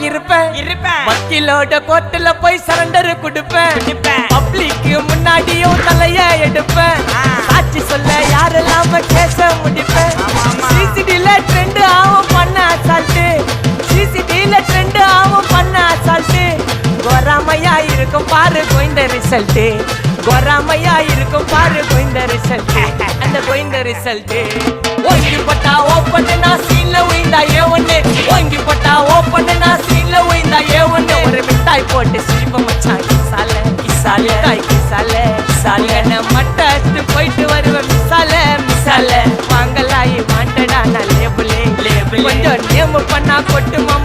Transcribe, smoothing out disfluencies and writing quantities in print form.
இருப்பேன் வக்கீலோட கோர்ட்டுல போய் சரண்டர் கொடுப்பேன் பப்ளிக்கு முன்னாடியும் தலைய எடுப்பேன் சாட்சி சொல்ல யாரெல்லாம கேச முடிப்பேன் சிசிடில ட்ரெண்ட் ஆகும் பண்ண அசால்ட்டு சிசிடில ட்ரெண்ட் ஆகும் பண்ண அசால்ட்டு கோராமையா இருக்கும் பாரு கோயிந்த ரிசல்ட் கோராமையா இருக்கும் பாரு கோயிந்த ரிசல்ட் அந்த கோயிந்த ரிசல்ட் ஓங்கி பட்டா ஓப்பன் நான் சீன்ல உயிந்தா ஏவன்னு ஓங்கி பட்டா ஓப்பன் நான் சீன்ல உயிந்தா ஏவன்னு ஒரு மிட்டாய் போட்டு சிரிப்ப மச்சான் கிசால கிசால தாய் கிசால கிசால மட்ட அடிச்சு போயிட்டு வருவேன் மிசால மிசால வாங்கலாயி வாண்டடா நான் லேபிளே லேபிள் கொஞ்சம் நேம் பண்ணா கொட்டுமா